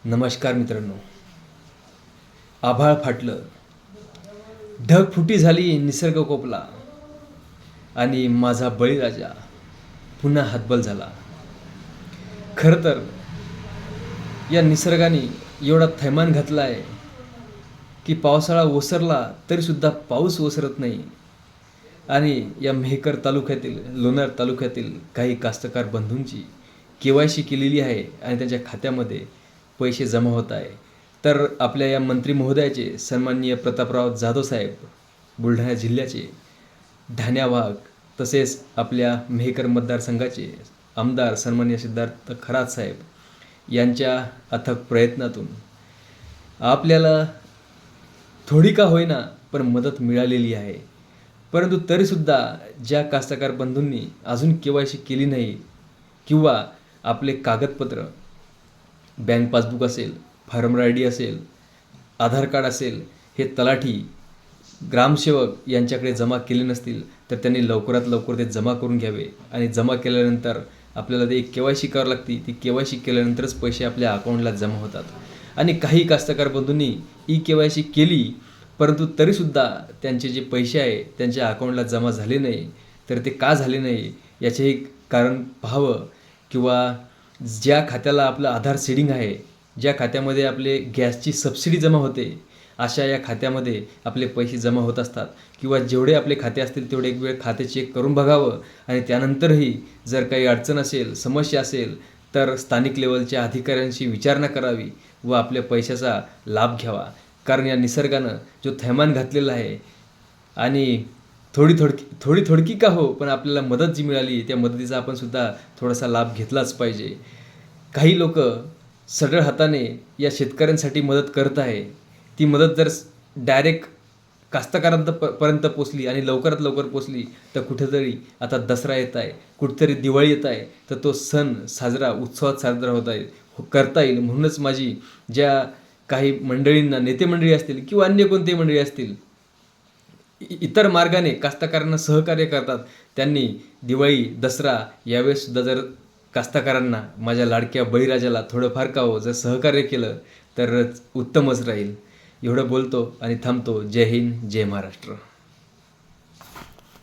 नमस्कार मित्रांनो. आभाळ फाटलं, ढगफुटी झाली, निसर्ग कोपला आणि माझा बळीराजा पुन्हा हतबल झाला. खरं तर या निसर्गाने एवढा थैमान घातला आहे की पावसाळा ओसरला तरीसुद्धा पाऊस ओसरत नाही. आणि या मेहकर तालुक्यातील, लोणार तालुक्यातील काही कास्तकार बंधूंची KYC केलेली आहे आणि त्यांच्या खात्यामध्ये पैसे जमा होत आहे. तर आपल्या या मंत्री महोदयाचे सन्माननीय प्रतापराव जाधव साहेब, बुलढाणा जिल्ह्याचे धान्या वाघ, तसेच आपल्या मेहकर मतदारसंघाचे आमदार सन्माननीय सिद्धार्थ खरात साहेब यांच्या अथक प्रयत्नातून आपल्याला थोडी का होईना पण मदत मिळालेली आहे. परंतु तरीसुद्धा ज्या कास्तकार बंधूंनी अजून KYC केली नाही किंवा आपले कागदपत्र, बँक पासबुक असेल, फार्मर ID असेल, आधार कार्ड असेल, हे तलाठी, ग्रामसेवक यांच्याकडे जमा केले नसतील तर त्यांनी लवकरात लवकर ते जमा करून घ्यावे. आणि जमा केल्यानंतर आपल्याला ते KYC करावी लागते. ती KYC केल्यानंतरच पैसे आपल्या अकाउंटला जमा होतात. आणि काही कास्तकार बंधूंनी KYC केली परंतु तरीसुद्धा त्यांचे जे पैसे आहे त्यांच्या अकाउंटला जमा झाले नाही. तर ते का झाले नाही याचेही कारण पाहावं. किंवा ज्या खात्याला आपलं आधार सीडिंग आहे, ज्या खात्यामध्ये आपले गॅसची सबसिडी जमा होते, अशा या खात्यामध्ये आपले पैसे जमा होत असतात. किंवा जेवढे आपले खाते असतील तेवढे एक वेळ खाते चेक करून बघावं. आणि त्यानंतरही जर काही अडचण असेल, समस्या असेल तर स्थानिक लेवलच्या अधिकाऱ्यांशी विचारणा करावी व आपल्या पैशाचा लाभ घ्यावा. कारण या निसर्गानं जो थैमान घातलेला आहे आणि थोडी थोडकी का हो पण आपल्याला मदत जी मिळाली त्या मदतीचा आपण सुद्धा थोडासा लाभ घेतलाच पाहिजे. काही लोक सरळ हाताने या शेतकऱ्यांसाठी मदत करत आहे. ती मदत जर डायरेक्ट कास्तकारांपर्यंत पोचली आणि लवकरात लवकर पोचली तर कुठेतरी आता दसरा येत आहे, कुठेतरी दिवाळी येत आहे, तर तो सण उत्सवात साजरा करता येईल. म्हणूनच माझी ज्या काही मंडळींना, नेते मंडळी असतील किंवा अन्य कोणते मंडळी असतील, इतर मार्गाने कास्तकारांना सहकार्य करतात, त्यांनी दिवाळी, दसरा यावेळेससुद्धा जर कास्तकारांना, माझ्या लाडक्या बळीराजाला थोडंफार का हो जर सहकार्य केलं तर उत्तमच राहील. एवढं बोलतो आणि थांबतो. जय हिंद, जय महाराष्ट्र.